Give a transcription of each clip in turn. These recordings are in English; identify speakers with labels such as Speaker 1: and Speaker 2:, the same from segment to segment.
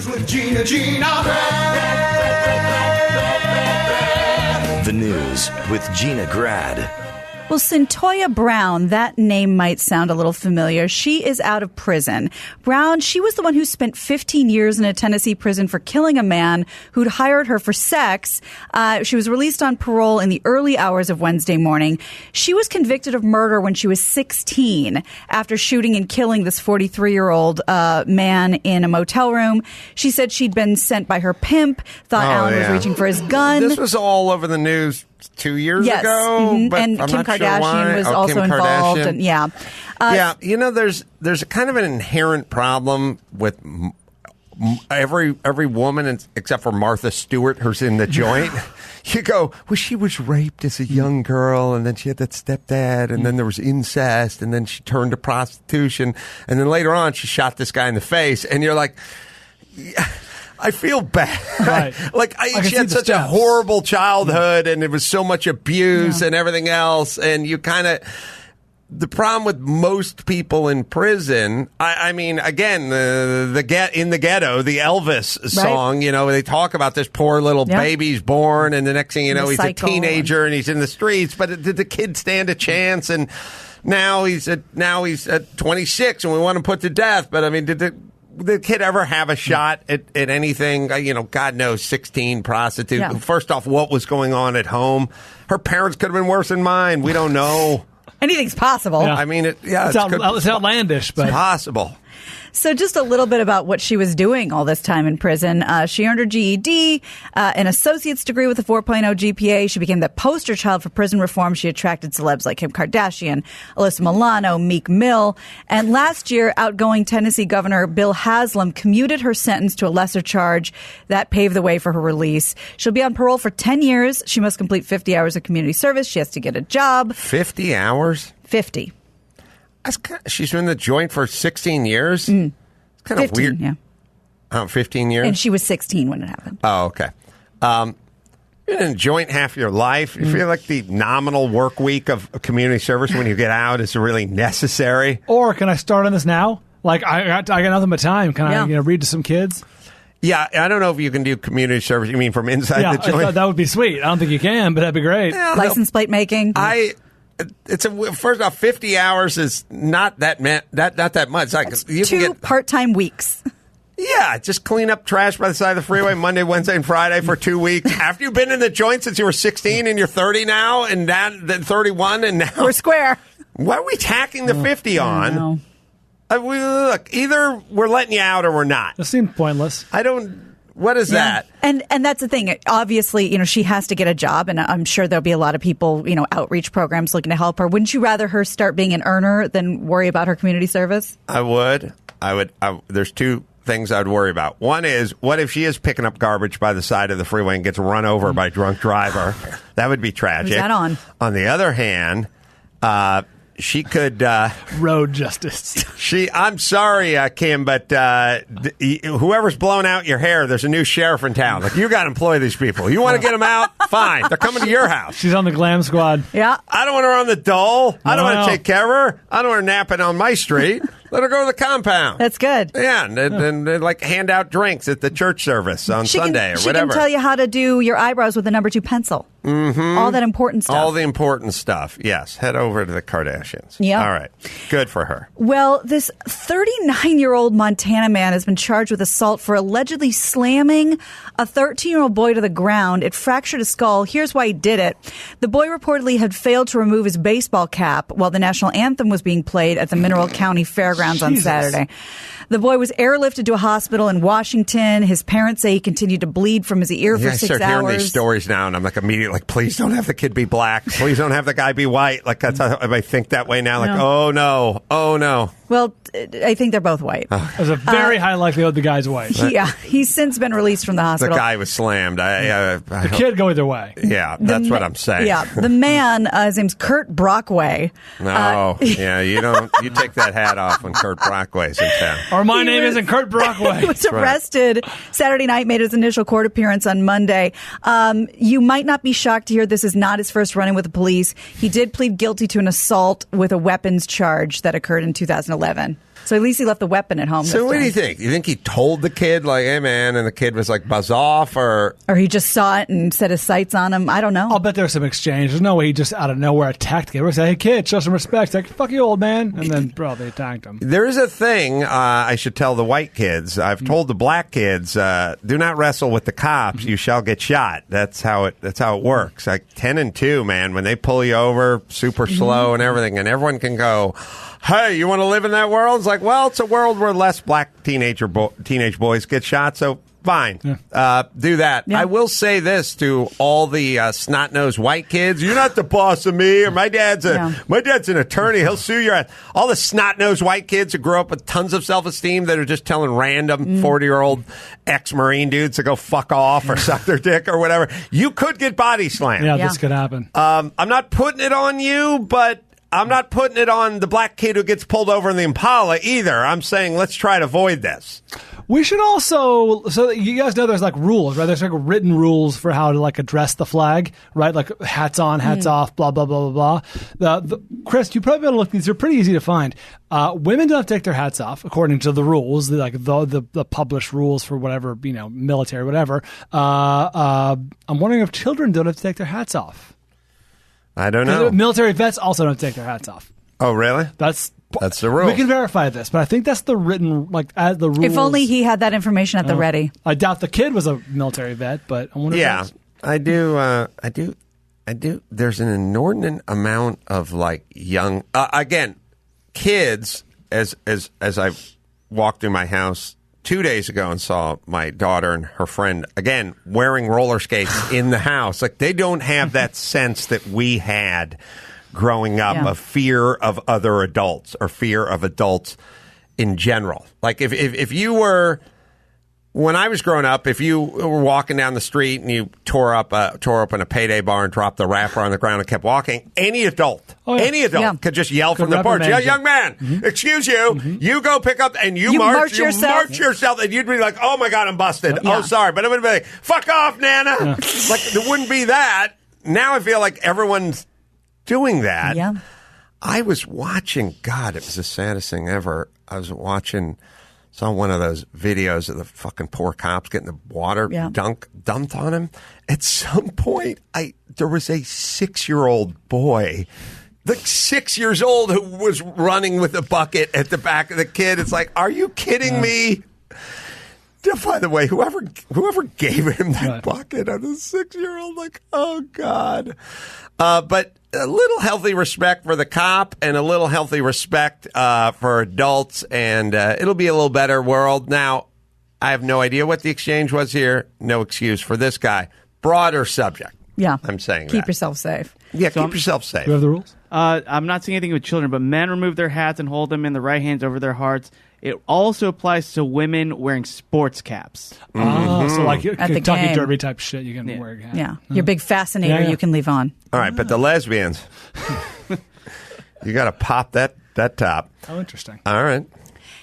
Speaker 1: News with Gina.
Speaker 2: The News with Gina Grad.
Speaker 3: Well, Cyntoia Brown, that name might sound a little familiar. She is out of prison. Brown, she was the one who spent 15 years in a Tennessee prison for killing a man who'd hired her for sex. She was released on parole in the early hours of Wednesday morning. She was convicted of murder when she was 16 after shooting and killing this 43-year-old man in a motel room. She said she'd been sent by her pimp, thought Alan was reaching for his gun.
Speaker 4: This was all over the news 2 years ago, but
Speaker 3: and
Speaker 4: I'm
Speaker 3: Kim
Speaker 4: not sure
Speaker 3: Kardashian
Speaker 4: why.
Speaker 3: was also
Speaker 4: Kim
Speaker 3: involved,
Speaker 4: Kardashian.
Speaker 3: and
Speaker 4: you know, there's a kind of an inherent problem with every woman, except for Martha Stewart, who's in the joint. You go, well, she was raped as a young girl, and then she had that stepdad, and then there was incest, and then she turned to prostitution, and then later on she shot this guy in the face, and you're like, I feel bad.
Speaker 5: Right.
Speaker 4: She had such a horrible childhood, and it was so much abuse and everything else. And you kind of, the problem with most people in prison, I mean, again, in the ghetto, the Elvis song, you know, they talk about this poor little baby's born, and the next thing you know, he's a teenager and he's in the streets. But did the kid stand a chance? And now he's at 26, and we want him put to death. But I mean, did the kid ever have a shot at anything? You know, God knows, 16, prostitute.
Speaker 3: Yeah.
Speaker 4: First off, what was going on at home? Her parents could have been worse than mine. We don't know.
Speaker 3: Anything's possible.
Speaker 5: Yeah.
Speaker 4: I mean, it's
Speaker 5: outlandish, but
Speaker 4: it's possible.
Speaker 3: So just a little bit about what she was doing all this time in prison. She earned her GED, an associate's degree with a 4.0 GPA. She became the poster child for prison reform. She attracted celebs like Kim Kardashian, Alyssa Milano, Meek Mill. And last year, outgoing Tennessee Governor Bill Haslam commuted her sentence to a lesser charge. That paved the way for her release. She'll be on parole for 10 years. She must complete 50 hours of community service. She has to get a job.
Speaker 4: 50 hours?
Speaker 3: 50.
Speaker 4: She's been in the joint for 16 years? It's kind
Speaker 3: 15,
Speaker 4: of weird.
Speaker 3: Yeah.
Speaker 4: 15 years?
Speaker 3: And she was 16 when it happened.
Speaker 4: Oh, okay. You've been in a joint half your life. You feel like the nominal work week of community service when you get out is really necessary?
Speaker 5: Or can I start on this now? Like, I got nothing but time. Can I read to some kids?
Speaker 4: Yeah, I don't know if you can do community service. You mean from inside the joint?
Speaker 5: I thought that would be sweet. I don't think you can, but that'd be great.
Speaker 4: Yeah,
Speaker 3: License plate making.
Speaker 4: First off, 50 hours is not that much.
Speaker 3: That's you can get part-time weeks.
Speaker 4: Yeah, just clean up trash by the side of the freeway Monday, Wednesday, and Friday for 2 weeks. After you've been in the joint since you were 16 and you're 30 now, and then 31, and now
Speaker 3: we're square.
Speaker 4: What are we tacking the 50 on? Look, either we're letting you out or we're not.
Speaker 5: It seemed pointless.
Speaker 4: What is that?
Speaker 3: And that's the thing. Obviously, you know, she has to get a job, and I'm sure there'll be a lot of people, you know, outreach programs looking to help her. Wouldn't you rather her start being an earner than worry about her community service?
Speaker 4: I would. There's two things I'd worry about. One is, what if she is picking up garbage by the side of the freeway and gets run over by a drunk driver? That would be tragic.
Speaker 3: Who's that on?
Speaker 4: On the other hand, she could
Speaker 5: road justice.
Speaker 4: I'm sorry, Kim, but whoever's blowing out your hair, there's a new sheriff in town. Like, you got to employ these people. You want to get them out? Fine. They're coming to your house.
Speaker 5: She's on the glam squad.
Speaker 3: Yeah.
Speaker 4: I don't want her on the dole. I don't want to take care of her. I don't want her napping on my street. Let her go to the compound.
Speaker 3: That's good.
Speaker 4: Yeah, and like hand out drinks at the church service on Sunday or whatever.
Speaker 3: She can tell you how to do your eyebrows with a number 2 pencil. Mm-hmm. All that important stuff.
Speaker 4: All the important stuff. Yes. Head over to the Kardashians.
Speaker 3: Yeah.
Speaker 4: All right. Good for her.
Speaker 3: Well, this 39-year-old Montana man has been charged with assault for allegedly slamming a 13-year-old boy to the ground. It fractured his skull. Here's why he did it. The boy reportedly had failed to remove his baseball cap while the National Anthem was being played at the Mineral County Fairgrounds on Saturday. The boy was airlifted to a hospital in Washington. His parents say he continued to bleed from his ear for 6 hours.
Speaker 4: I start hearing these stories now, and I'm like immediately like, please don't have the kid be black. Please don't have the guy be white. Like, that's how I think that way now. Like, oh no.
Speaker 3: Well, I think they're both white.
Speaker 5: There's a very high likelihood the guy's white.
Speaker 3: Yeah, he's since been released from the hospital.
Speaker 4: The guy was slammed.
Speaker 5: The kid go either way.
Speaker 4: Yeah, that's what I'm saying.
Speaker 3: Yeah, the man, his name's Kurt Brockway.
Speaker 4: No, you take that hat off when Kurt Brockway's in town.
Speaker 5: Or my name isn't Kurt Brockway.
Speaker 3: He was arrested Saturday night, made his initial court appearance on Monday. You might not be shocked to hear this is not his first run-in with the police. He did plead guilty to an assault with a weapons charge that occurred in 2011. So at least he left the weapon at home.
Speaker 4: So what do you think? You think he told the kid, like, hey, man, and the kid was like, buzz off, or
Speaker 3: he just saw it and set his sights on him? I don't know.
Speaker 5: I'll bet there was some exchange. There's no way he just out of nowhere attacked the kid. We're saying, hey, kid, show some respect. He's like, fuck you, old man. And then, bro, they attacked him.
Speaker 4: There is a thing I should tell the white kids. I've told the black kids, do not wrestle with the cops. You shall get shot. That's how it works. Like 10 and 2, man, when they pull you over super slow and everything, and everyone can go, hey, you want to live in that world? It's like, well, it's a world where less black teenage boys get shot, so fine. Yeah. Do that. Yeah. I will say this to all the snot-nosed white kids. You're not the boss of me, or my dad's an attorney. He'll sue your ass. All the snot-nosed white kids who grow up with tons of self-esteem that are just telling random 40-year-old ex-Marine dudes to go fuck off or suck their dick or whatever. You could get body slammed.
Speaker 5: Yeah, this could happen.
Speaker 4: I'm not putting it on you, but I'm not putting it on the black kid who gets pulled over in the Impala either. I'm saying let's try to avoid this.
Speaker 5: We should also, so you guys know there's like rules, right? There's like written rules for how to like address the flag, right? Like hats on, hats off, blah, blah, blah, blah, blah. Chris, you probably better look, these are pretty easy to find. Women don't have to take their hats off according to the rules, the published rules for whatever, military, whatever. I'm wondering if children don't have to take their hats off.
Speaker 4: I don't know.
Speaker 5: Military vets also don't take their hats off.
Speaker 4: Oh, really?
Speaker 5: That's
Speaker 4: the rule.
Speaker 5: We can verify this, but I think that's the written, the rules.
Speaker 3: If only he had that information at the ready.
Speaker 5: I doubt the kid was a military vet, but I wonder.
Speaker 4: Yeah, I do. I do. There's an inordinate amount of like young, again, kids. As I walked through my house 2 days ago and saw my daughter and her friend, again, wearing roller skates in the house. Like, they don't have that sense that we had growing up of fear of other adults or fear of adults in general. Like, if you were, when I was growing up, if you were walking down the street and you tore open a Payday bar and dropped the wrapper on the ground and kept walking, any adult could just yell from the porch, young man, excuse you, you go pick up, and you march yourself, and you'd be like, oh my God, I'm busted. Oh, sorry. But it would be like, fuck off, Nana. Yeah. Like, there wouldn't be that. Now I feel like everyone's doing that. Yeah. I was watching, God, it was the saddest thing ever. I was watching, saw one of those videos of the fucking poor cops getting the water dumped on him. At some point, there was a 6-year-old boy, like 6 years old, who was running with a bucket at the back of the kid. It's like, are you kidding me? By the way, whoever gave him that bucket, I was a 6-year-old, like, oh God. But a little healthy respect for the cop and a little healthy respect for adults, and it'll be a little better world. Now, I have no idea what the exchange was here. No excuse for this guy. Broader subject. Yeah. I'm saying
Speaker 3: keep yourself safe.
Speaker 4: Yeah, keep yourself safe.
Speaker 5: Do you have the rules?
Speaker 1: I'm not saying anything with children, but men remove their hats and hold them in the right hands over their hearts. It also applies to women wearing sports caps.
Speaker 5: So like
Speaker 3: at the
Speaker 5: Kentucky
Speaker 3: game.
Speaker 5: Derby type shit, you can wear a hat.
Speaker 3: Yeah, your big fascinator you can leave on.
Speaker 4: All right, but the lesbians, you got to pop that top.
Speaker 5: Oh, interesting.
Speaker 4: All right.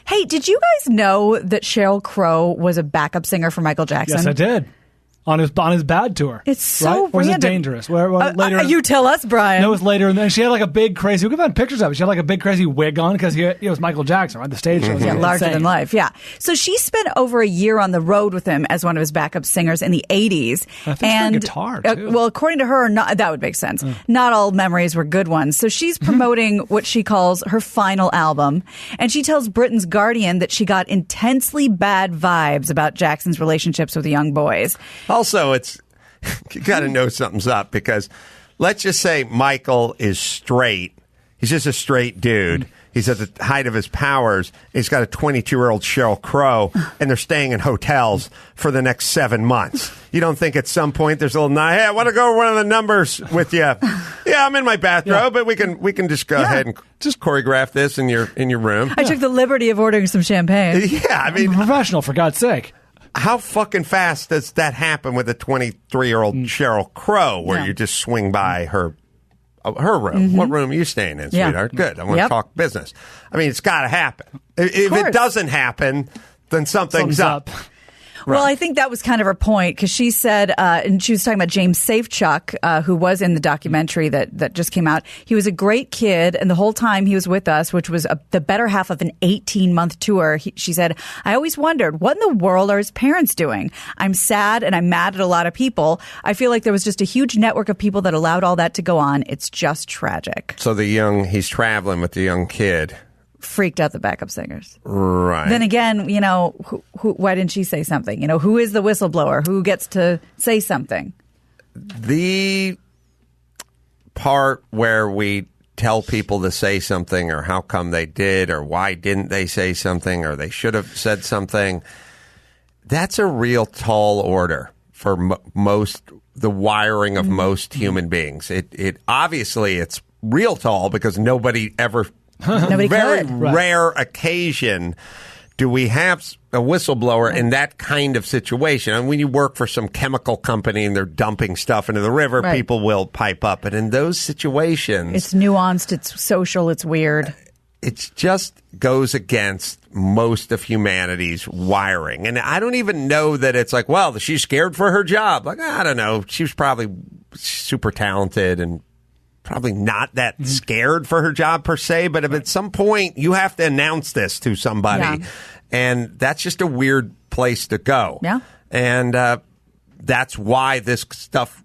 Speaker 3: Hey, did you guys know that Sheryl Crow was a backup singer for Michael Jackson?
Speaker 5: Yes, I did. On his bad tour.
Speaker 3: It's so
Speaker 5: right? Or is it dangerous? Later,
Speaker 3: you tell us, Brian.
Speaker 5: No, it was later. And then she had like a big crazy, we can find pictures of it. She had like a big crazy wig on because it was Michael Jackson, right? The stage show.
Speaker 3: Yeah, larger than life. Yeah. So she spent over a year on the road with him as one of his backup singers in the 80s.
Speaker 5: I think she played guitar, too.
Speaker 3: Well, according to her, that would make sense. Not all memories were good ones. So she's promoting what she calls her final album. And she tells Britain's Guardian that she got intensely bad vibes about Jackson's relationships with young boys.
Speaker 4: Also, you got to know something's up, because let's just say Michael is straight. He's just a straight dude. He's at the height of his powers. He's got a 22-year-old Sheryl Crow, and they're staying in hotels for the next 7 months. You don't think at some point there's a little, hey, I want to go over one of the numbers with you. Yeah, I'm in my bathrobe, but we can just go ahead and just choreograph this in your room.
Speaker 3: I took the liberty of ordering some champagne.
Speaker 4: Yeah, I mean,
Speaker 5: I'm a professional, for God's sake.
Speaker 4: How fucking fast does that happen with a 23-year-old Sheryl Crow, where you just swing by her room? What room are you staying in, sweetheart? Good. I want to talk business. I mean, it's got to happen. If it doesn't happen, then something's up.
Speaker 3: Well, I think that was kind of her point because she said, and she was talking about James Safechuck, who was in the documentary that just came out. He was a great kid, and the whole time he was with us, which was the better half of an 18-month tour, she said, I always wondered, what in the world are his parents doing? I'm sad and I'm mad at a lot of people. I feel like there was just a huge network of people that allowed all that to go on. It's just tragic.
Speaker 4: So he's traveling with the young kid.
Speaker 3: Freaked out the backup singers.
Speaker 4: Right.
Speaker 3: Then again, why didn't she say something? Who is the whistleblower? Who gets to say something?
Speaker 4: The part where we tell people to say something or how come they did or why didn't they say something or they should have said something, that's a real tall order for the wiring of most human beings. It obviously it's real tall because nobody ever very rare occasion do we have a whistleblower in that kind of situation. And when you work for some chemical company and they're dumping stuff into the river, people will pipe up. But in those situations,
Speaker 3: it's nuanced, it's social, it's weird.
Speaker 4: It just goes against most of humanity's wiring. And I don't even know that it's like, well, she's scared for her job. Like, I don't know. She was probably super talented and probably not that scared for her job per se, but at some point you have to announce this to somebody. Yeah. And that's just a weird place to go.
Speaker 3: Yeah.
Speaker 4: And that's why this stuff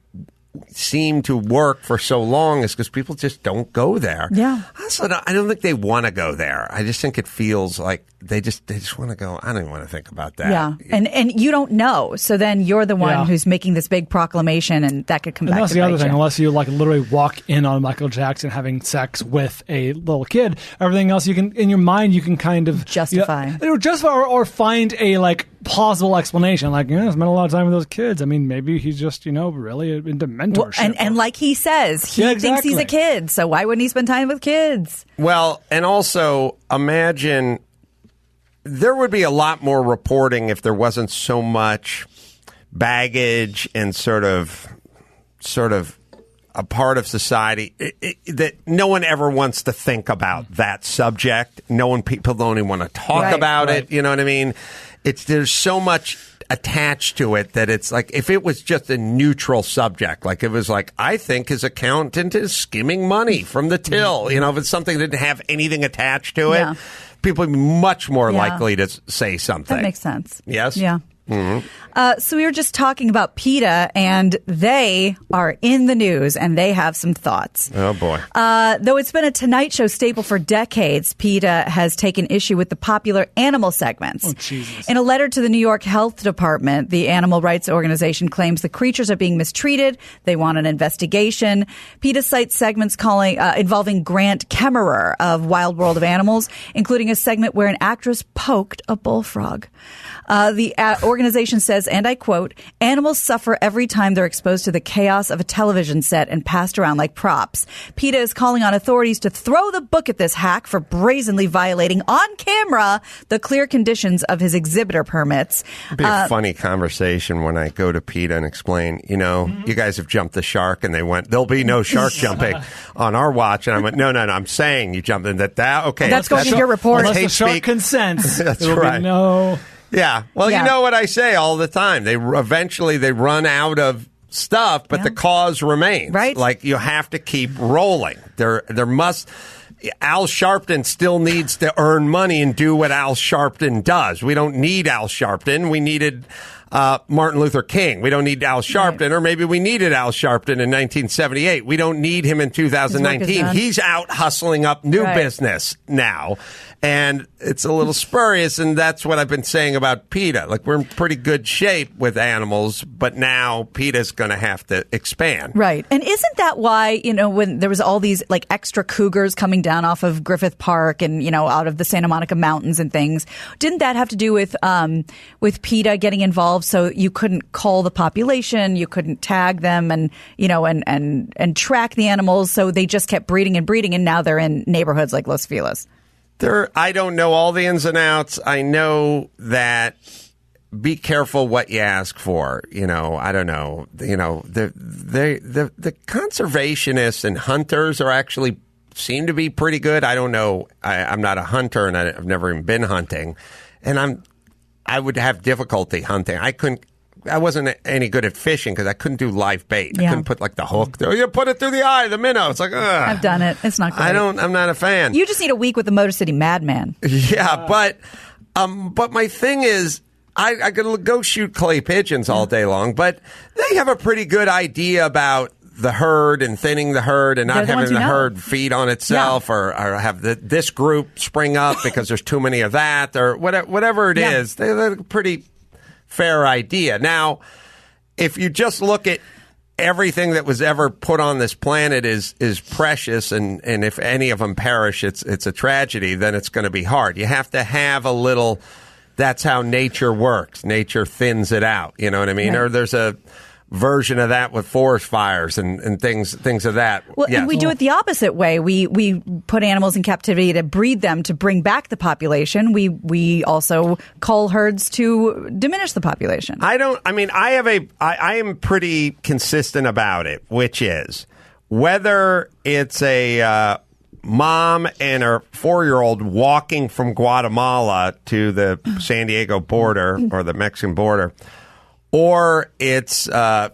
Speaker 4: seemed to work for so long, is because people just don't go there.
Speaker 3: Yeah.
Speaker 4: Also, I don't think they want to go there. I just think it feels like they just want to go, I don't even want to think about that.
Speaker 3: Yeah. And you don't know. So then you're the one who's making this big proclamation, and that could come back to bite you.
Speaker 5: That's the other thing. Unless you literally walk in on Michael Jackson having sex with a little kid, everything else you can, in your mind, you can kind of
Speaker 3: justify.
Speaker 5: Or find a plausible explanation. Like, I spent a lot of time with those kids. I mean, maybe he's just, really into mentorship.
Speaker 3: Well, and like he says, he thinks he's a kid. So why wouldn't he spend time with kids?
Speaker 4: Well, and also imagine there would be a lot more reporting if there wasn't so much baggage and sort of a part of society that no one ever wants to think about that subject. People don't even want to talk about it. You know what I mean? There's so much attached to it that it's like, if it was just a neutral subject, like it was like, I think his accountant is skimming money from the till, if it's something that didn't have anything attached to it, people would be much more likely to say something.
Speaker 3: That makes sense.
Speaker 4: Yes?
Speaker 3: Yeah.
Speaker 4: Mm-hmm.
Speaker 3: So we were just talking about PETA, and they are in the news, and they have some thoughts.
Speaker 4: Oh, boy.
Speaker 3: Though it's been a Tonight Show staple for decades, PETA has taken issue with the popular animal segments.
Speaker 5: Oh, Jesus.
Speaker 3: In a letter to the New York Health Department, the animal rights organization claims the creatures are being mistreated. They want an investigation. PETA cites segments involving Grant Kemmerer of Wild World of Animals, including a segment where an actress poked a bullfrog. The organization says, and I quote, animals suffer every time they're exposed to the chaos of a television set and passed around like props. PETA is calling on authorities to throw the book at this hack for brazenly violating on camera the clear conditions of his exhibitor permits.
Speaker 4: It'd be a funny conversation when I go to PETA and explain, you guys have jumped the shark, and they went, there'll be no shark jumping on our watch. And I went, no, I'm saying you jumped in that. Okay.
Speaker 3: That's going in your report.
Speaker 5: Unless the shark consents.
Speaker 4: That's right.
Speaker 5: No.
Speaker 4: Yeah. Well, you know what I say all the time. Eventually they run out of stuff, but the cause remains.
Speaker 3: Right.
Speaker 4: Like, you have to keep rolling. There must. Al Sharpton still needs to earn money and do what Al Sharpton does. We don't need Al Sharpton. We needed Martin Luther King. We don't need Al Sharpton, or maybe we needed Al Sharpton in 1978. We don't need him in 2019. He's out hustling up new business now. And it's a little spurious, and that's what I've been saying about PETA. Like, we're in pretty good shape with animals, but now PETA's going to have to expand.
Speaker 3: Right. And isn't that why, when there was all these extra cougars coming down off of Griffith Park and, out of the Santa Monica Mountains and things, didn't that have to do with PETA getting involved? So you couldn't call the population, you couldn't tag them and track the animals. So they just kept breeding and breeding, and now they're in neighborhoods like Los Feliz.
Speaker 4: I don't know all the ins and outs. I know that be careful what you ask for. I don't know. The conservationists and hunters seem to be pretty good. I don't know. I'm not a hunter, and I've never even been hunting. And I would have difficulty hunting. I wasn't any good at fishing because I couldn't do live bait. I couldn't put like the hook there. You put it through the eye of the minnow. It's like, ugh.
Speaker 3: I've done it. It's not great.
Speaker 4: I'm not a fan.
Speaker 3: You just need a week with the Motor City Madman.
Speaker 4: Yeah, but my thing is, I could go shoot clay pigeons all day long, but they have a pretty good idea about the herd and thinning the herd and not having the herd feed on itself or have this group spring up because there's too many of that or whatever it is. They're a pretty fair idea. Now, if you just look at everything that was ever put on this planet is precious, and if any of them perish, it's a tragedy, then it's going to be hard. You have to have a little, that's how nature works. Nature thins it out. You know what I mean? Right. Or there's a version of that with forest fires and things of that.
Speaker 3: Well, and we do it the opposite way. We put animals in captivity to breed them to bring back the population. We also cull herds to diminish the population.
Speaker 4: I am pretty consistent about it, which is whether it's a mom and her 4-year-old walking from Guatemala to the San Diego border or the Mexican border, or it's a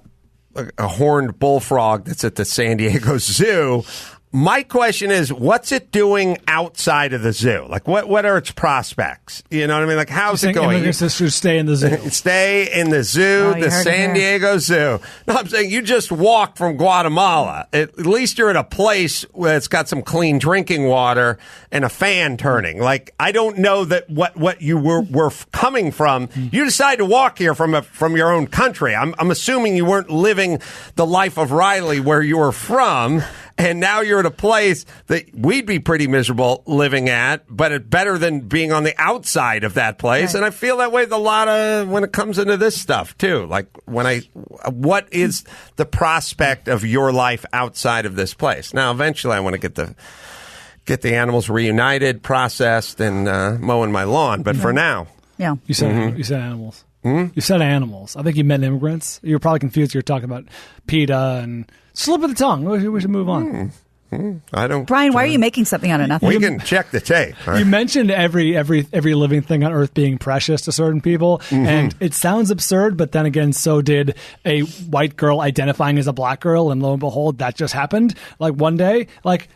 Speaker 4: horned bullfrog that's at the San Diego Zoo. My question is, what's it doing outside of the zoo? Like, what are its prospects? You know what I mean? Like, how's it going?
Speaker 5: Immigrants should stay in the zoo.
Speaker 4: Stay in the zoo, the San Diego Zoo. No, I'm saying you just walk from Guatemala. At least you're at a place where it's got some clean drinking water and a fan turning. Like, I don't know that what you were coming from. You decided to walk here from your own country. I'm assuming you weren't living the life of Riley where you were from. And now you're at a place that we'd be pretty miserable living at, but it's better than being on the outside of that place. Right. And I feel that way with a lot of when it comes into this stuff too. Like what is the prospect of your life outside of this place? Now, eventually, I want to get the animals reunited, processed, and mowing my lawn. But for now,
Speaker 5: you said animals. You said animals. I think you meant immigrants. You're probably confused. You're talking about PETA and slip of the tongue. We should move on.
Speaker 4: I don't.
Speaker 3: Brian, why are you making something out of nothing?
Speaker 4: We can check the tape.
Speaker 5: You mentioned every living thing on Earth being precious to certain people, and it sounds absurd. But then again, so did a white girl identifying as a black girl, and lo and behold, that just happened. Like one day, like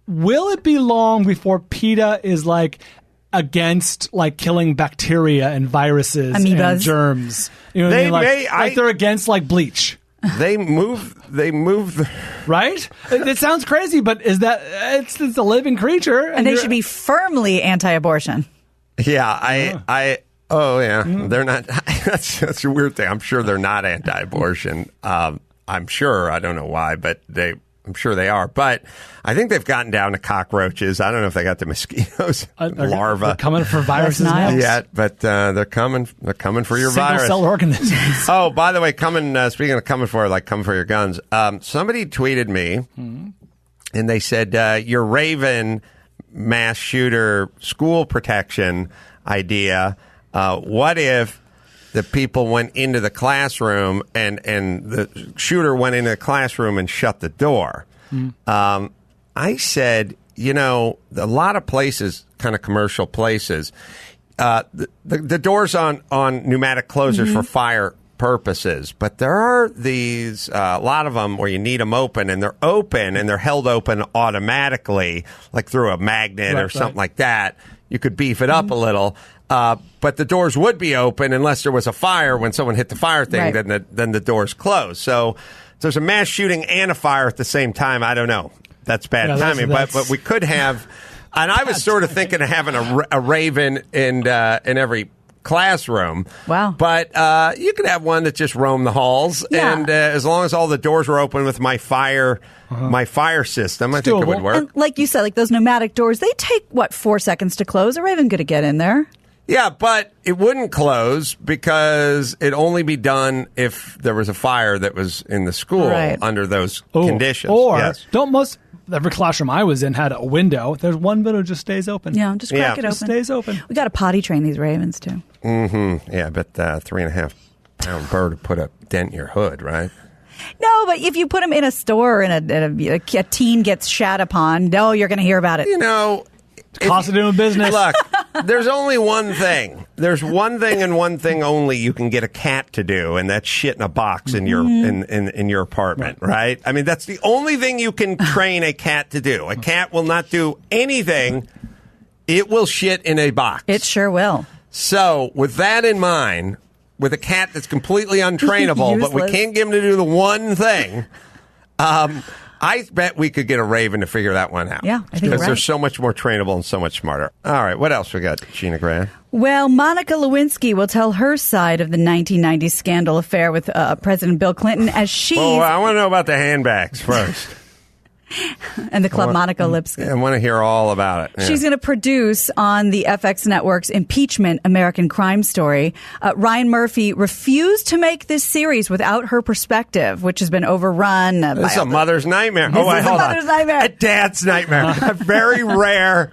Speaker 5: will it be long before PETA is like against like killing bacteria and viruses
Speaker 3: Amoebas.
Speaker 5: And germs? You know what I mean? Like they're against like bleach.
Speaker 4: They move
Speaker 5: right? It sounds crazy, but is that it's a living creature,
Speaker 3: and they should be firmly anti-abortion.
Speaker 4: Yeah, they're not. That's a weird thing. I'm sure they're not anti-abortion. I'm sure. I don't know why, but I'm sure they are. But I think they've gotten down to cockroaches. I don't know if they got the mosquitoes, larvae.
Speaker 5: They're coming for viruses now.
Speaker 4: Yeah, but they're coming. They're coming for your virus.
Speaker 5: Single-cell organisms.
Speaker 4: Oh, by the way, speaking of coming for your guns. Somebody tweeted me, and they said your Raven mass shooter school protection idea. What if the people went into the classroom and the shooter went into the classroom and shut the door? I said, a lot of places, kind of commercial places, the doors on pneumatic closers for fire purposes, but there are these a lot of them where you need them open, and they're held open automatically, like through a magnet or something like that. You could beef it up a little. But the doors would be open unless there was a fire. When someone hit the fire thing, then the doors close. So there's a mass shooting and a fire at the same time. I don't know. That's bad timing. But we could have. And I was sort of thinking of having a Raven in every classroom.
Speaker 3: Wow.
Speaker 4: But you could have one that just roamed the halls. Yeah. And as long as all the doors were open with my fire system, I think it would work.
Speaker 3: And like you said, like those pneumatic doors, they take, 4 seconds to close? A Raven could get in there.
Speaker 4: Yeah, but it wouldn't close because it'd only be done if there was a fire that was in the school under those conditions.
Speaker 5: Or every classroom I was in had a window. There's one window just stays open.
Speaker 3: Yeah, just crack it open.
Speaker 5: Stays open.
Speaker 3: We got to potty train these Ravens too.
Speaker 4: Mm-hmm. Yeah, but 3.5-pound bird would put a dent in your hood, right?
Speaker 3: No, but if you put them in a store and a teen gets shat upon, you're going to hear about it.
Speaker 5: Cost of doing business.
Speaker 4: Look, there's only one thing. There's one thing and one thing only you can get a cat to do, and that's shit in a box in your in your apartment, right? I mean, that's the only thing you can train a cat to do. A cat will not do anything. It will shit in a box.
Speaker 3: It sure will.
Speaker 4: So, with that in mind, with a cat that's completely untrainable, but we can't get him to do the one thing, I bet we could get a raven to figure that one out.
Speaker 3: Yeah, I think
Speaker 4: because
Speaker 3: you're
Speaker 4: they're
Speaker 3: right.
Speaker 4: so much more trainable and so much smarter. All right, what else we got, Gina Grant?
Speaker 3: Well, Monica Lewinsky will tell her side of the 1990 scandal affair with President Bill Clinton as she's...
Speaker 4: Oh, I want to know about the handbags first.
Speaker 3: and the Club Monica Lipsky.
Speaker 4: I want to hear all about it. Yeah.
Speaker 3: She's going to produce on the FX network's impeachment American Crime Story. Ryan Murphy refused to make this series without her perspective, which has been overrun.
Speaker 4: This is a mother's nightmare.
Speaker 3: This is a
Speaker 4: hold
Speaker 3: mother's
Speaker 4: on.
Speaker 3: nightmare.
Speaker 4: A dad's nightmare. Very rare.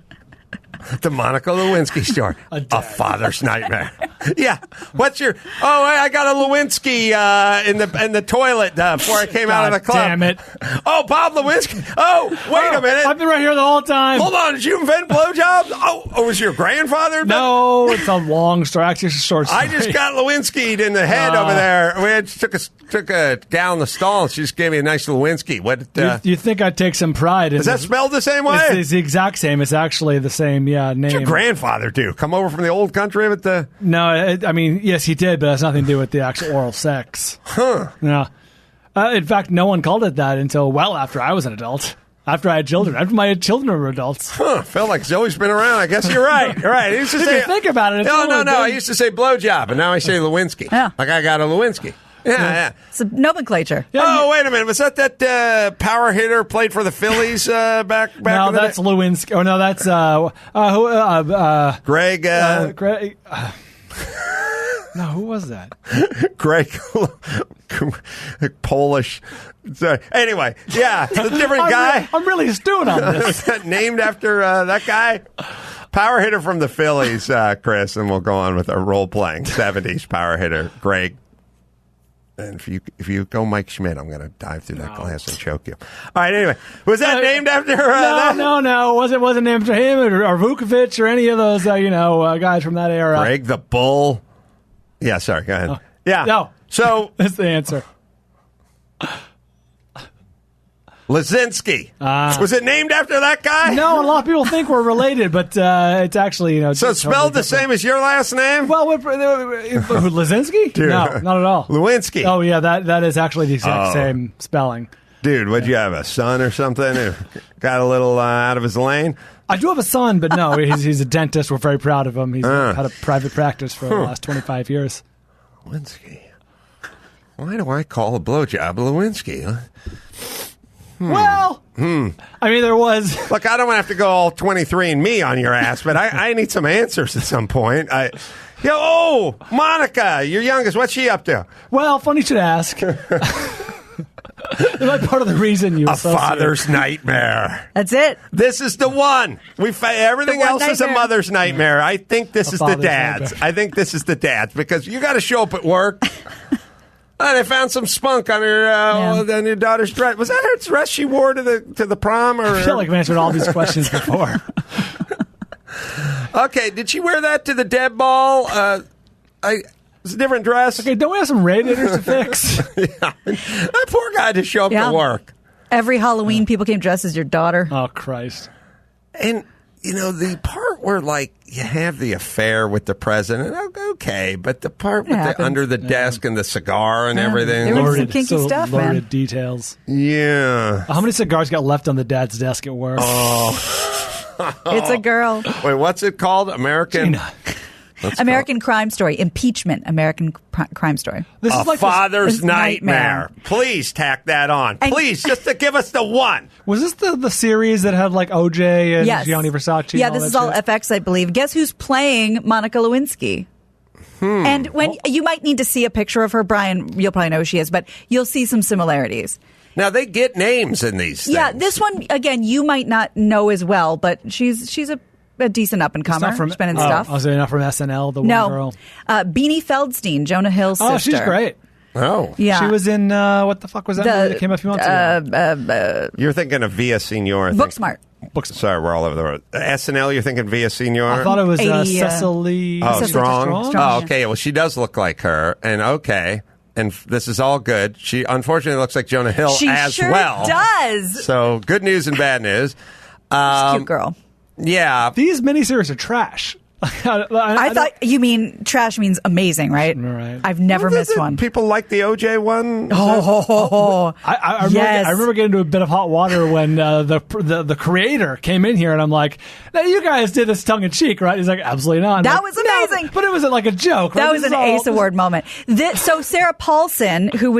Speaker 4: The Monica Lewinsky story. A father's nightmare. Yeah. What's your... Oh, I got a Lewinsky in the toilet before I came out of the club.
Speaker 5: Damn it.
Speaker 4: Oh, Bob Lewinsky. Oh, wait a minute.
Speaker 5: I've been right here the whole time.
Speaker 4: Hold on. Did you invent blowjobs? Oh, was your grandfather?
Speaker 5: No, it's a long story. Actually, it's a short story.
Speaker 4: I just got Lewinsky'd in the head over there. We just took a gal in the stall, and she just gave me a nice Lewinsky. What?
Speaker 5: You think I'd take some pride in
Speaker 4: Is that spelled the same way?
Speaker 5: It's the exact same. It's actually the same, name.
Speaker 4: What'd your grandfather do? Come over from the old country with the...
Speaker 5: No, I mean, yes, he did, but it has nothing to do with the actual oral sex.
Speaker 4: Huh.
Speaker 5: No. In fact, no one called it that until well after I was an adult. After I had children. After my children were adults.
Speaker 4: Huh. Felt like Zoe's been around. I guess you're right. You're right. I used to
Speaker 5: If
Speaker 4: say,
Speaker 5: you think about it, it's
Speaker 4: no.
Speaker 5: good.
Speaker 4: I used to say blowjob, and now I say Lewinsky.
Speaker 3: Yeah.
Speaker 4: Like I got a Lewinsky. Yeah.
Speaker 3: It's a nomenclature.
Speaker 5: Yeah,
Speaker 4: Oh, wait a minute. Was that power hitter played for the Phillies back
Speaker 5: No,
Speaker 4: in the
Speaker 5: that's
Speaker 4: day?
Speaker 5: Lewinsky. Oh, no, that's
Speaker 4: Greg.
Speaker 5: Greg. No, who was that?
Speaker 4: Greg Polish. Sorry. Anyway, yeah, the different guy.
Speaker 5: I'm really stewing on this.
Speaker 4: Named after that guy. Power hitter from the Phillies, Chris, and we'll go on with our role playing 70s power hitter, Greg. And if you go Mike Schmidt, I'm going to dive through that glass and choke you. All right, anyway. Was that named after that?
Speaker 5: No. It wasn't named after him or Vukovic or any of those, guys from that era.
Speaker 4: Greg the Bull. Yeah, sorry. Go ahead. Yeah.
Speaker 5: No.
Speaker 4: So,
Speaker 5: That's the answer.
Speaker 4: Lazinski. Was it named after that guy?
Speaker 5: No, a lot of people think we're related, but it's actually,
Speaker 4: So it's spelled the same as your last name?
Speaker 5: Well, Lazinski?
Speaker 4: Dude.
Speaker 5: No, not at all.
Speaker 4: Lewinsky.
Speaker 5: Oh, yeah, that is actually the exact same spelling.
Speaker 4: Dude, what'd you have, a son or something who got a little out of his lane?
Speaker 5: I do have a son, but no, he's a dentist. We're very proud of him. He's had a private practice for the last 25 years.
Speaker 4: Lewinsky. Why do I call a blowjob Lewinsky?
Speaker 5: Well, I mean, there was...
Speaker 4: Look, I don't have to go all 23andMe on your ass, but I need some answers at some point. Monica, your youngest, what's she up to?
Speaker 5: Well, funny you should ask. Like part of the reason you
Speaker 4: A
Speaker 5: associate-
Speaker 4: father's nightmare.
Speaker 3: That's it.
Speaker 4: This is the one. Everything
Speaker 3: The one
Speaker 4: else is a
Speaker 3: nightmare.
Speaker 4: mother's nightmare. I think this is the
Speaker 5: father's
Speaker 4: dad's.
Speaker 5: nightmare.
Speaker 4: I think this is the dad's because you got to show up at work. They found some spunk on your daughter's dress. Was that her dress she wore to the prom? Or
Speaker 5: I feel like I've answered all these questions before.
Speaker 4: Okay, did she wear that to the dead ball? It's a different dress.
Speaker 5: Okay, don't we have some radiators to fix?
Speaker 4: That poor guy to show up
Speaker 3: Yeah.
Speaker 4: to work.
Speaker 3: Every Halloween, people came dressed as your daughter.
Speaker 5: Oh, Christ.
Speaker 4: And, the part where, you have the affair with the president, okay, but the part with the
Speaker 3: happens.
Speaker 4: under the desk and the cigar and everything.
Speaker 3: There was some kinky stuff, man.
Speaker 5: lurid details.
Speaker 4: Yeah.
Speaker 5: How many cigars got left on the dad's desk at work?
Speaker 3: It's a girl.
Speaker 4: Wait, what's it called? American?
Speaker 5: Gina.
Speaker 3: American Crime Story. Impeachment. American Crime Story.
Speaker 5: This
Speaker 4: A
Speaker 5: is like
Speaker 4: father's
Speaker 3: this
Speaker 4: nightmare.
Speaker 3: nightmare.
Speaker 4: Please tack that on.
Speaker 3: And-
Speaker 4: Please, just to give us the one.
Speaker 5: Was this the series that had OJ and
Speaker 3: Yes.
Speaker 5: Gianni Versace?
Speaker 3: Yeah,
Speaker 5: and
Speaker 3: this
Speaker 5: that
Speaker 3: is all
Speaker 5: shit?
Speaker 3: FX, I believe. Guess who's playing Monica Lewinsky? And when you might need to see a picture of her, Brian, you'll probably know who she is, but you'll see some similarities.
Speaker 4: Now, they get names in these things.
Speaker 3: Yeah, this one, again, you might not know as well, but she's a decent up-and-comer.
Speaker 5: It's not
Speaker 3: She's been in stuff.
Speaker 5: I was not from SNL, the one
Speaker 3: No.
Speaker 5: girl.
Speaker 3: Beanie Feldstein, Jonah Hill's sister.
Speaker 5: Oh, she's great.
Speaker 4: Oh.
Speaker 3: Yeah.
Speaker 5: She was in, what the fuck was that movie that came a few months ago?
Speaker 4: You're thinking of Via Senor. I think.
Speaker 3: Booksmart.
Speaker 5: books.
Speaker 4: Sorry, we're all over the road. SNL, you're thinking Via Senior?
Speaker 5: I thought it was
Speaker 3: 80,
Speaker 5: Cecily.
Speaker 4: Oh, Strong?
Speaker 3: Strong,
Speaker 4: Oh,
Speaker 3: yeah.
Speaker 4: okay. Well, she does look like her, and okay. And this is all good. She unfortunately looks like Jonah Hill
Speaker 3: She
Speaker 4: as
Speaker 3: sure
Speaker 4: well.
Speaker 3: does.
Speaker 4: So good news and bad news.
Speaker 3: She's a cute girl.
Speaker 4: Yeah.
Speaker 5: These miniseries are trash.
Speaker 3: I thought you mean trash means amazing, right?
Speaker 5: Right.
Speaker 3: I've never missed one.
Speaker 4: People like the OJ one.
Speaker 5: I remember,
Speaker 3: Yes.
Speaker 5: I remember getting into a bit of hot water when the creator came in here, and I'm like, "Now you guys did this tongue in cheek, right?" He's like, "Absolutely not." I'm
Speaker 3: That
Speaker 5: like,
Speaker 3: was amazing.
Speaker 5: "No," but it wasn't like a joke. Right?
Speaker 3: That was
Speaker 5: This
Speaker 3: an
Speaker 5: is all-
Speaker 3: Ace Award moment. So Sarah Paulson, who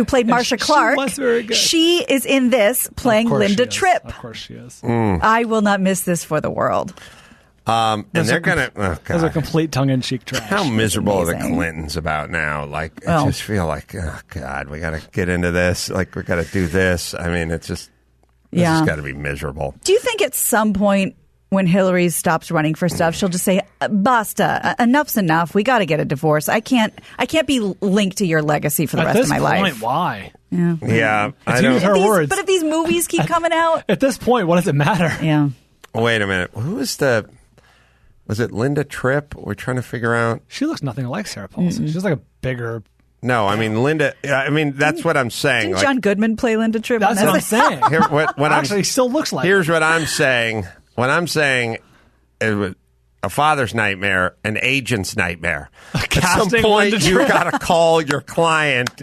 Speaker 3: played Marsha
Speaker 5: she
Speaker 3: Clark,
Speaker 5: was very good.
Speaker 3: she is in this playing
Speaker 5: Of course
Speaker 3: Linda
Speaker 5: she is.
Speaker 3: Tripp.
Speaker 5: Of course she is.
Speaker 3: I will not miss this for the world.
Speaker 4: And they're going to... Oh,
Speaker 5: Those are
Speaker 4: God.
Speaker 5: complete tongue in cheek trash.
Speaker 4: How miserable are the
Speaker 3: amazing.
Speaker 4: Clintons about now? Like,
Speaker 3: Well-
Speaker 4: I just feel like, oh, God, we got to get into this. Like, we got to do this. I mean, it's just... This
Speaker 3: Yeah.
Speaker 4: has got to be miserable.
Speaker 3: Do you think at some point when Hillary stops running for stuff, she'll just say, "Basta, enough's enough. We got to get a divorce. I can't be linked to your legacy for the
Speaker 5: At
Speaker 3: rest
Speaker 5: this
Speaker 3: of my
Speaker 5: point,
Speaker 3: life."
Speaker 5: why?
Speaker 4: Yeah. I
Speaker 5: It's
Speaker 4: don't...
Speaker 5: used her words.
Speaker 3: But if these movies keep coming out,
Speaker 5: At this point, what does it matter?
Speaker 3: yeah.
Speaker 4: Wait a minute. Who is the... Was it Linda Tripp? We're trying to figure out...
Speaker 5: She looks nothing like Sarah Paulson. She's like a bigger.
Speaker 4: No, I mean, Linda... I mean, that's what I'm saying.
Speaker 3: Didn't
Speaker 4: Like,
Speaker 3: John Goodman play Linda Tripp?
Speaker 5: That's
Speaker 3: on
Speaker 5: what I'm
Speaker 3: that?
Speaker 5: saying.
Speaker 4: here, what
Speaker 5: Actually,
Speaker 4: I'm,
Speaker 5: still looks like.
Speaker 4: here's what I'm saying. What I'm saying is a father's nightmare, an agent's nightmare. At some
Speaker 5: Casting
Speaker 4: point,
Speaker 5: Linda
Speaker 4: you
Speaker 5: Tripp.
Speaker 4: got to call your client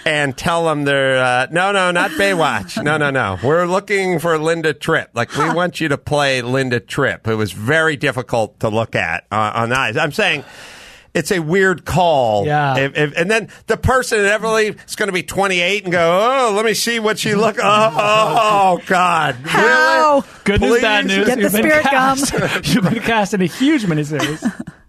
Speaker 4: and tell them they're no, not Baywatch. No. We're looking for Linda Tripp. Like, we want you to play Linda Tripp. It was very difficult to look at on eyes. I'm saying... It's a weird call.
Speaker 5: Yeah.
Speaker 4: And then the person inevitably is going to be 28 and go, "Oh, let me see what she look." Oh, God.
Speaker 3: How?
Speaker 4: Really?
Speaker 5: Good news,
Speaker 4: Please?
Speaker 5: bad news.
Speaker 3: Get the
Speaker 5: You've been
Speaker 3: spirit
Speaker 5: cast.
Speaker 3: gum.
Speaker 5: You've been cast in a huge miniseries.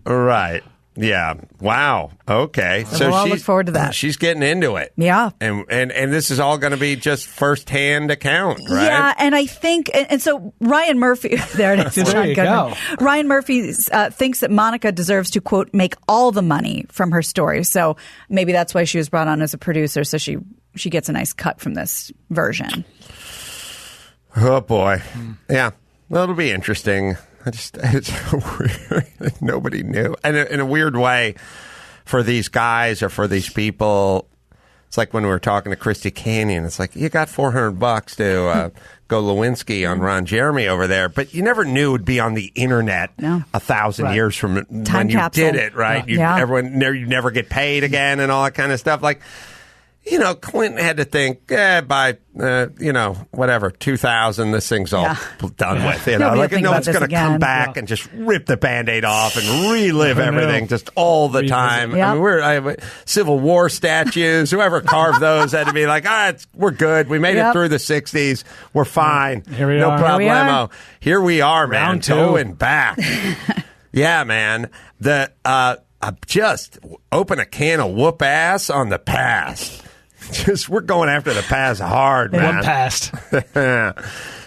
Speaker 4: Right. Yeah. Wow. Okay.
Speaker 3: we'll all look forward to that.
Speaker 4: She's getting into it.
Speaker 3: Yeah.
Speaker 4: And this is all going to be just first-hand account, right?
Speaker 3: Yeah, and I think, and so Ryan Murphy, there it is.
Speaker 5: There
Speaker 3: John
Speaker 5: you
Speaker 3: Goodman.
Speaker 5: go.
Speaker 3: Ryan Murphy thinks that Monica deserves to, quote, make all the money from her story. So maybe that's why she was brought on as a producer, so she gets a nice cut from this version.
Speaker 4: Oh, boy. Yeah. Well, it'll be interesting. It's weird. Nobody knew. And in a weird way, for these guys or for these people, it's like when we were talking to Christy Canyon. It's like, you got $400 to go Lewinsky on Ron Jeremy over there, but you never knew it would be on the internet 1,000
Speaker 5: Right.
Speaker 4: years from
Speaker 3: Time
Speaker 4: when you
Speaker 3: capsule.
Speaker 4: did it, right?
Speaker 3: Yeah.
Speaker 4: You never get paid again and all that kind of stuff. Like, Clinton had to think, by, whatever, 2000, this thing's all done with.
Speaker 3: Nobody will
Speaker 4: Like,
Speaker 3: think
Speaker 4: no
Speaker 3: about
Speaker 4: one's
Speaker 3: this
Speaker 4: going to come
Speaker 3: again.
Speaker 4: back and just rip the Band-Aid off and relive everything just all the time.
Speaker 3: Yep.
Speaker 4: I mean, I have Civil War statues. Whoever carved those had to be like, we're good. We made it
Speaker 3: Yep.
Speaker 4: through the 60s. We're fine.
Speaker 5: Here we
Speaker 4: no
Speaker 5: are.
Speaker 3: Here we are.
Speaker 4: problemo. Here we are, man.
Speaker 5: Round two.
Speaker 4: Going back. Yeah, man. Just open a can of whoop ass on the past. We're going after the past hard, man.
Speaker 5: One passed.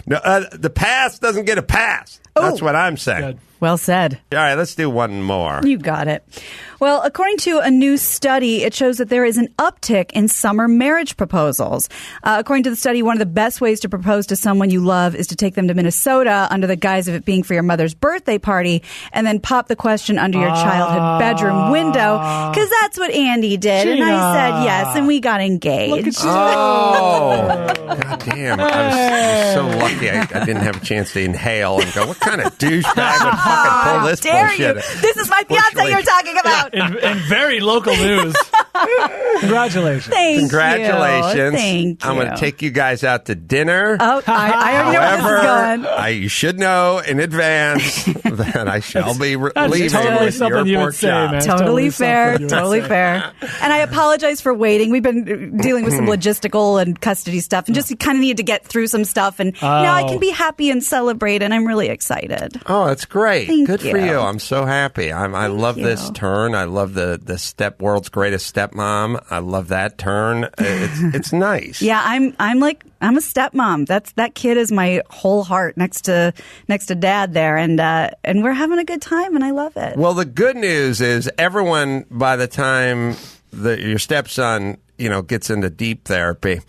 Speaker 4: No, the past doesn't get a pass. That's what I'm saying.
Speaker 5: Good.
Speaker 3: Well said.
Speaker 4: All right, let's do one more.
Speaker 3: You got it. Well, according to a new study, it shows that there is an uptick in summer marriage proposals. According to the study, one of the best ways to propose to someone you love is to take them to Minnesota under the guise of it being for your mother's birthday party and then pop the question under your childhood bedroom window, because that's what Andy did. And I said yes, and we got engaged.
Speaker 5: Look at you.
Speaker 4: Oh, God damn. I was so lucky I didn't have a chance to inhale and go, what kind of douchebag would fucking pull this
Speaker 3: Dare
Speaker 4: bullshit?
Speaker 3: you? This is my fiance
Speaker 4: Fortunately-
Speaker 3: you're talking about.
Speaker 5: In very local news. Congratulations.
Speaker 3: Thank
Speaker 4: Congratulations.
Speaker 3: you. Thank you.
Speaker 4: I'm going to take you guys out to dinner.
Speaker 3: Oh, I already know where this is going.
Speaker 4: You should know in advance that I shall be
Speaker 5: That's
Speaker 4: leaving
Speaker 5: totally
Speaker 4: with
Speaker 5: something
Speaker 4: your
Speaker 5: you would
Speaker 4: pork
Speaker 5: say,
Speaker 4: chop.
Speaker 5: man.
Speaker 3: Totally fair.
Speaker 5: something you would
Speaker 3: Totally
Speaker 5: say.
Speaker 3: fair. And I apologize for waiting. We've been dealing with some logistical and custody stuff and just kind of need to get through some stuff. And now I can be happy and celebrate, and I'm really excited.
Speaker 4: Oh, that's great.
Speaker 3: Thank
Speaker 4: Good for
Speaker 3: you.
Speaker 4: you. I'm so happy. I love this
Speaker 3: you.
Speaker 4: turn. I love the world's greatest stepmom. I love that turn. It's nice.
Speaker 3: Yeah, I'm a stepmom. That kid is my whole heart next to dad there, and we're having a good time, and I love it.
Speaker 4: Well, the good news is everyone, by the time your stepson, gets into deep therapy,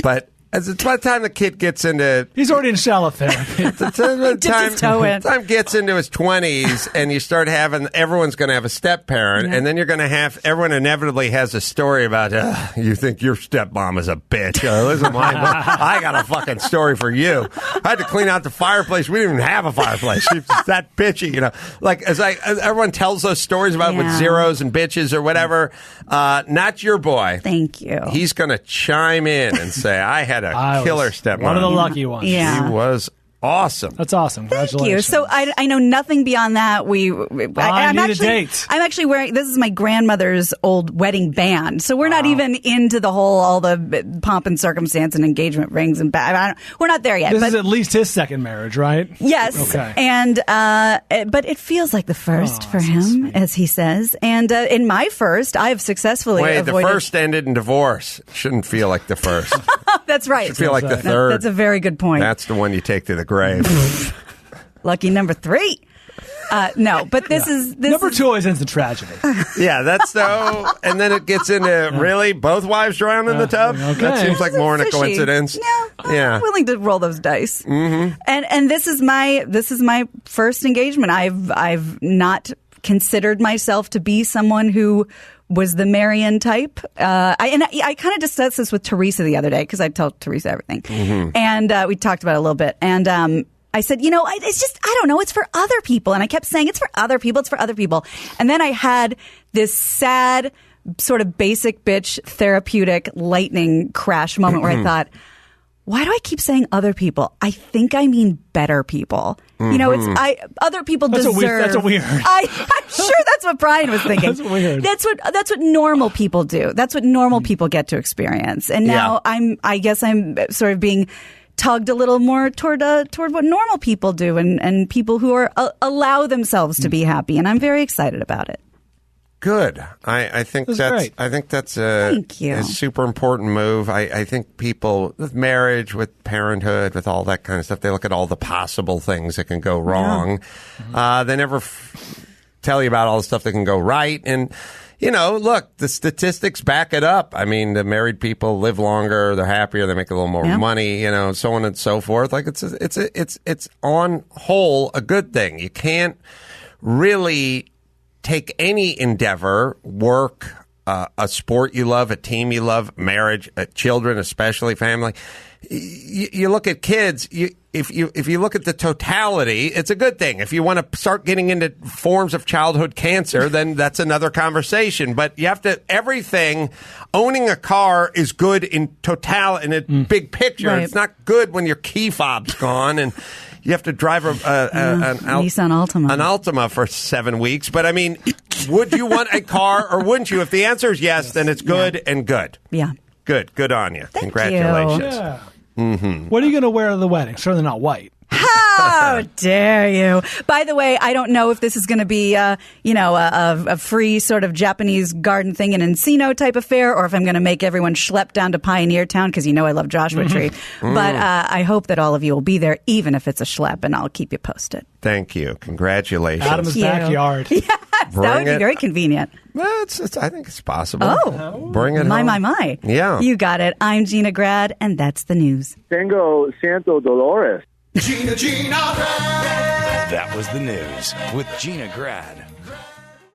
Speaker 4: but By the time the kid gets into...
Speaker 5: He's already in shallow therapy.
Speaker 4: Time gets into his 20s and you start having... Everyone's going to have a step-parent, and then you're going to have... Everyone inevitably has a story about, you think your stepmom is a bitch. Listen, I got a fucking story for you. I had to clean out the fireplace. We didn't even have a fireplace. She's that bitchy, Like, as everyone tells those stories about with zeros and bitches or whatever, not your boy.
Speaker 3: Thank you.
Speaker 4: He's going to chime in and say, I had a killer stepmom.
Speaker 5: One of the lucky ones.
Speaker 3: Yeah.
Speaker 4: He was awesome.
Speaker 5: That's awesome. Congratulations.
Speaker 3: Thank you. So I know nothing beyond that.
Speaker 5: I need a date.
Speaker 3: I'm actually wearing, this is my grandmother's old wedding band. So we're not even into all the pomp and circumstance and engagement rings and we're not there yet.
Speaker 5: This is at least his second marriage, right?
Speaker 3: Yes.
Speaker 5: Okay.
Speaker 3: And, but it feels like the first for him, as he says. And in my first, I have successfully avoided.
Speaker 4: The first ended in divorce. Shouldn't feel like the first.
Speaker 3: That's right.
Speaker 4: Should feel like the third.
Speaker 3: That's a very good point.
Speaker 4: That's the one you take to the grave.
Speaker 3: Lucky number 3. No, but this is
Speaker 5: number 2 always ends in tragedy.
Speaker 4: Yeah, that's so. And then it gets into really both wives drown in the tub.
Speaker 5: Okay.
Speaker 4: That seems like more than a
Speaker 3: fishy.
Speaker 4: coincidence.
Speaker 3: No,
Speaker 4: Yeah,
Speaker 3: I'm willing to roll those dice. Mm-hmm. And this is my first engagement. I've not considered myself to be someone who was the Marion type. I kind of discussed this with Teresa the other day because I told Teresa everything. Mm-hmm. And we talked about it a little bit. And I said, it's just, I don't know, it's for other people. And I kept saying, it's for other people, it's for other people. And then I had this sad, sort of basic bitch, therapeutic lightning crash moment where I thought, why do I keep saying other people? I think I mean better people. Mm-hmm. Other people deserve.
Speaker 5: That's what we heard.
Speaker 3: I'm sure that's what Brian was thinking.
Speaker 5: That's what we heard.
Speaker 3: That's what normal people do. That's what normal people get to experience. And now I guess I'm sort of being tugged a little more toward what normal people do and people who are allow themselves to be happy. And I'm very excited about it.
Speaker 4: Good. I think that's
Speaker 5: great.
Speaker 4: I think that's
Speaker 3: Thank you.
Speaker 4: a super important move. I think people with marriage, with parenthood, with all that kind of stuff, they look at all the possible things that can go wrong. Yeah. They never tell you about all the stuff that can go right. And look, the statistics back it up. I mean, the married people live longer, they're happier, they make a little more money, so on and so forth. Like it's on whole a good thing. You can't really take any endeavor, work, a sport you love, a team you love, marriage, children, especially family. You look at kids. If you look at the totality, it's a good thing. If you want to start getting into forms of childhood cancer, then that's another conversation. But you have to everything. Owning a car is good in big picture.
Speaker 3: Right.
Speaker 4: It's not good when your key fob's gone and you have to drive an
Speaker 3: Nissan Altima.
Speaker 4: An Altima for 7 weeks. But I mean, would you want a car or wouldn't you? If the answer is yes, then it's good and good.
Speaker 3: Yeah.
Speaker 4: Good on you.
Speaker 3: Thank
Speaker 4: Congratulations.
Speaker 3: you.
Speaker 5: Yeah. Mm-hmm. What are you going to wear to the wedding? Certainly not white.
Speaker 3: How dare you? By the way, I don't know if this is going to be, a free sort of Japanese garden thing in Encino type affair, or if I'm going to make everyone schlep down to Pioneer Town because I love Joshua Tree. But I hope that all of you will be there, even if it's a schlep, and I'll keep you posted.
Speaker 4: Thank you. Congratulations.
Speaker 5: Adam's backyard.
Speaker 3: Yes, that would be very convenient.
Speaker 4: Well, I think it's possible.
Speaker 3: Oh,
Speaker 4: bring it home.
Speaker 3: My.
Speaker 4: Yeah.
Speaker 3: You got it. I'm Gina Grad, and that's the news.
Speaker 6: Tengo Santo Dolores.
Speaker 2: Gina Grad. That was the news with Gina Grad.